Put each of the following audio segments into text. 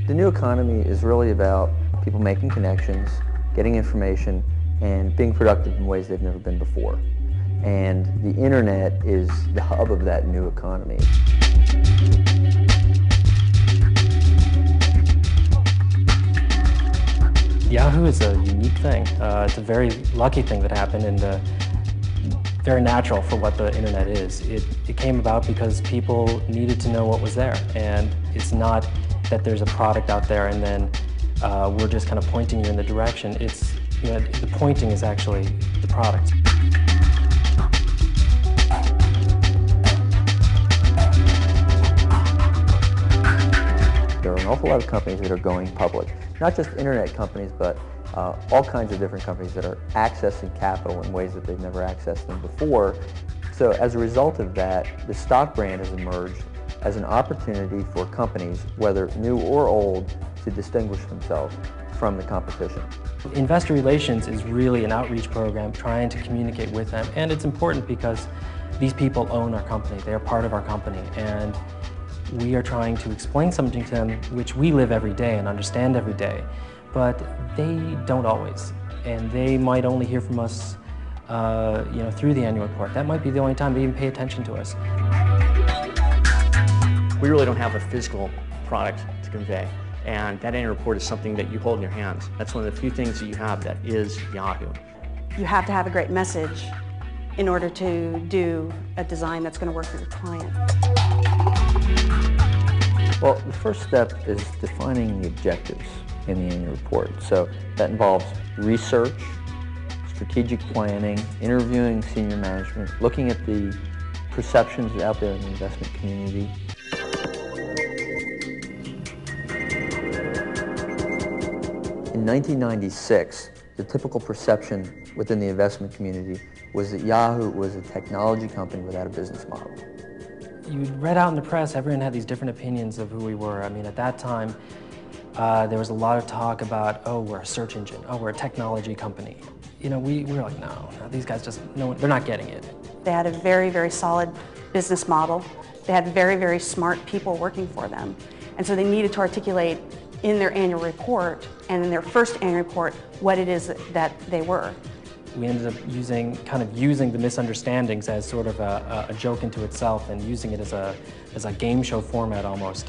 The new economy is really about people making connections, getting information, and being productive in ways they've never been before. And the internet is the hub of that new economy. Yahoo is a unique thing. It's a very lucky thing that happened, and very natural for what the internet is. It came about because people needed to know what was there, and it's not that there's a product out there and then we're just kind of pointing you in the direction. It's, you know, the pointing is actually the product. There are an awful lot of companies that are going public. Not just internet companies, but all kinds of different companies that are accessing capital in ways that they've never accessed them before. So as a result of that, the stock brand has emerged as an opportunity for companies, whether new or old, to distinguish themselves from the competition. Investor relations is really an outreach program trying to communicate with them, and it's important because these people own our company. They are part of our company, and we are trying to explain something to them which we live every day and understand every day, but they don't always, and they might only hear from us you know, through the annual report. That might be the only time they even pay attention to us. We really don't have a physical product to convey, and that annual report is something that you hold in your hands. That's one of the few things that you have that is Yahoo. You have to have a great message in order to do a design that's going to work for your client. Well, the first step is defining the objectives in the annual report. So that involves research, strategic planning, interviewing senior management, looking at the perceptions out there in the investment community. In 1996, the typical perception within the investment community was that Yahoo was a technology company without a business model. You read out in the press, everyone had these different opinions of who we were. I mean, at that time, there was a lot of talk about, oh, we're a search engine, oh, we're a technology company. You know, we were like, no, these guys just, no, they're not getting it. They had a very, very solid business model. They had very, very smart people working for them. And so they needed to articulate in their annual report and in their first annual report what it is that they were. We ended up using the misunderstandings as sort of a joke into itself, and using it as a game show format almost,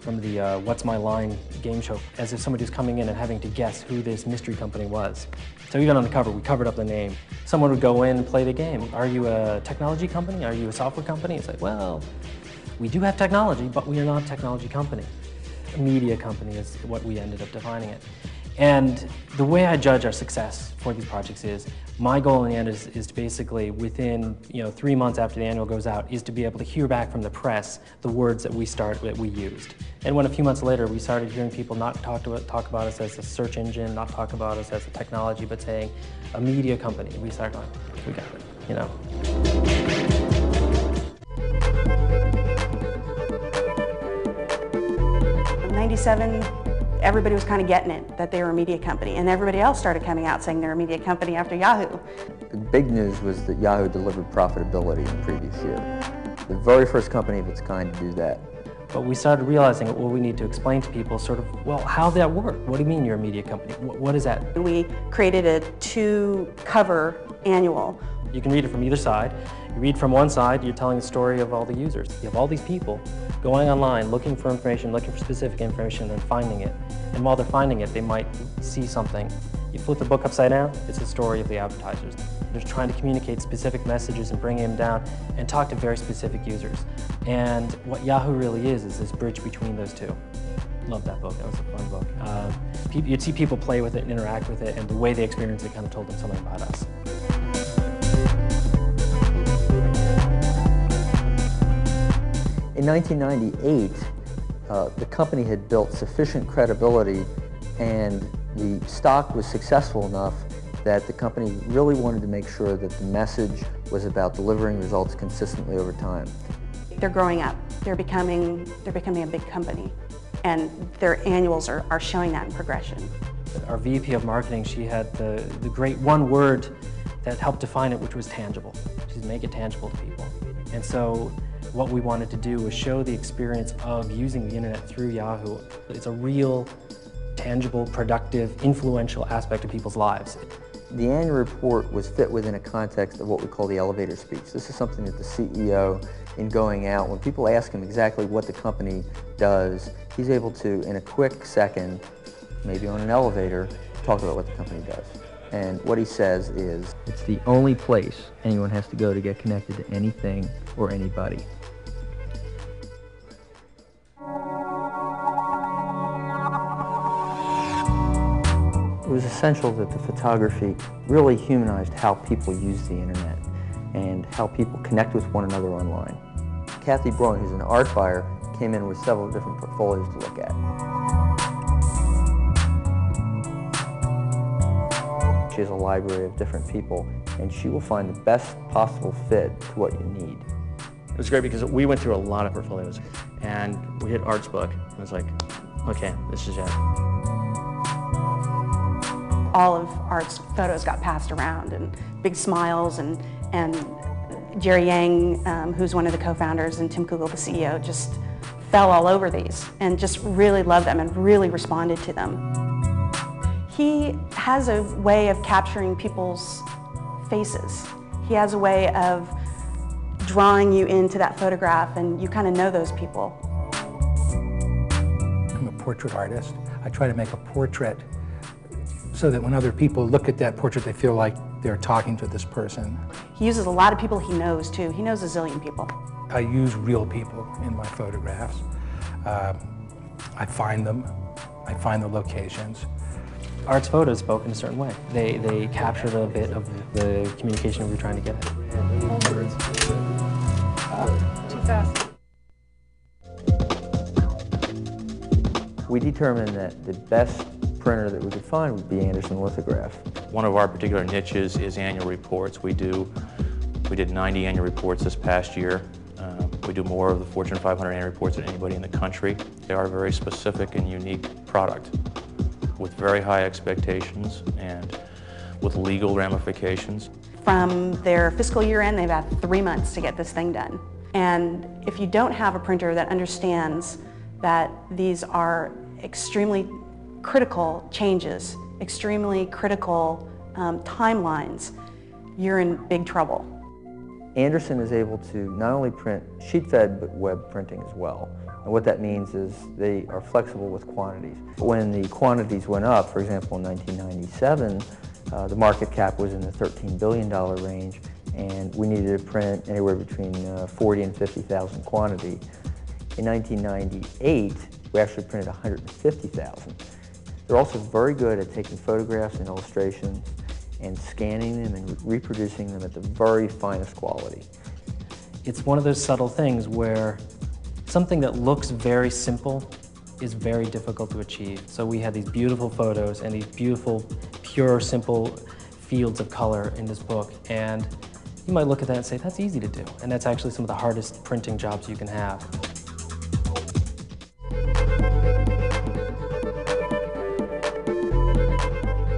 from the What's My Line game show, as if somebody was coming in and having to guess who this mystery company was. So even on the cover, we covered up the name. Someone would go in and play the game. Are you a technology company? Are you a software company? It's like, well, we do have technology, but we are not a technology company. A media company is what we ended up defining it. And the way I judge our success for these projects is, my goal in the end is to basically, within 3 months after the annual goes out, is to be able to hear back from the press the words that we used. And when a few months later we started hearing people not talk about us as a search engine, not talk about us as a technology, but saying a media company, we started going, we got it, you know. 97, everybody was kind of getting it, that they were a media company, and everybody else started coming out saying they're a media company after Yahoo. The big news was that Yahoo delivered profitability in the previous year. The very first company of its kind to do that. But we started realizing, well, we need to explain to people sort of, well, how that work? What do you mean you're a media company? What is that? We created a 2-cover annual. You can read it from either side. You read from one side, you're telling the story of all the users. You have all these people going online, looking for information, looking for specific information, and finding it. And while they're finding it, they might see something. You flip the book upside down, it's the story of the advertisers. They're trying to communicate specific messages and bring them down and talk to very specific users. And what Yahoo really is this bridge between those two. Love that book, that was a fun book. You'd see people play with it and interact with it, and the way they experience it kind of told them something about us. In 1998, the company had built sufficient credibility, and the stock was successful enough that the company really wanted to make sure that the message was about delivering results consistently over time. They're growing up. They're becoming a big company, and their annuals are showing that in progression. Our VP of marketing, she had the great one word that helped define it, which was tangible. She'd make it tangible to people. And so What we wanted to do was show the experience of using the internet through Yahoo. It's a real, tangible, productive, influential aspect of people's lives. The annual report was fit within a context of what we call the elevator speech. This is something that the CEO, in going out, when people ask him exactly what the company does, he's able to, in a quick second, maybe on an elevator, talk about what the company does. And what he says is, it's the only place anyone has to go to get connected to anything or anybody. It was essential that the photography really humanized how people use the internet and how people connect with one another online. Kathy Braun, who's an art buyer, came in with several different portfolios to look at. She has a library of different people, and she will find the best possible fit to what you need. It was great because we went through a lot of portfolios, and we hit Art's book. I was like, okay, this is it. All of Art's photos got passed around, and big smiles, and Jerry Yang, who's one of the co-founders, and Tim Kugel, the CEO, just fell all over these and just really loved them and really responded to them. He has a way of capturing people's faces. He has a way of drawing you into that photograph, and you kind of know those people. I'm a portrait artist. I try to make a portrait so that when other people look at that portrait, they feel like they're talking to this person. He uses a lot of people he knows, too. He knows a zillion people. I use real people in my photographs. I find them. I find the locations. Art's photos spoke in a certain way. They captured a bit of the communication we were trying to get at. Too fast. We determined that the best printer that we could find would be Anderson Lithograph. One of our particular niches is annual reports. We did 90 annual reports this past year. We do more of the Fortune 500 annual reports than anybody in the country. They are a very specific and unique product with very high expectations and with legal ramifications. From their fiscal year end, they've had 3 months to get this thing done. And if you don't have a printer that understands that these are extremely critical changes, extremely critical timelines, you're in big trouble. Anderson is able to not only print sheet-fed, but web printing as well. And what that means is they are flexible with quantities. When the quantities went up, for example, in 1997, the market cap was in the $13 billion range, and we needed to print anywhere between 40 and 50,000 quantity. In 1998, we actually printed 150,000. They're also very good at taking photographs and illustrations and scanning them and reproducing them at the very finest quality. It's one of those subtle things where something that looks very simple is very difficult to achieve. So we had these beautiful photos and these beautiful, pure, simple fields of color in this book, and you might look at that and say, that's easy to do. And that's actually some of the hardest printing jobs you can have.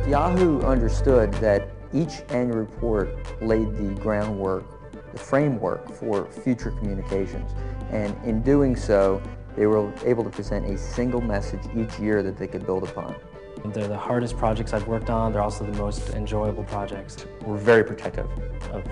Yahoo understood that each annual report laid the groundwork, the framework for future communications. And in doing so, they were able to present a single message each year that they could build upon. They're the hardest projects I've worked on. They're also the most enjoyable projects. We're very protective of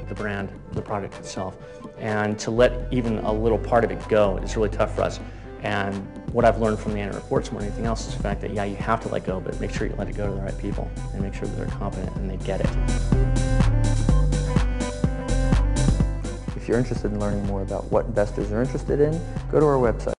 the brand, the product itself. And to let even a little part of it go is really tough for us. And what I've learned from the annual reports more than anything else is the fact that, yeah, you have to let go, but make sure you let it go to the right people and make sure that they're competent and they get it. If you're interested in learning more about what investors are interested in, go to our website.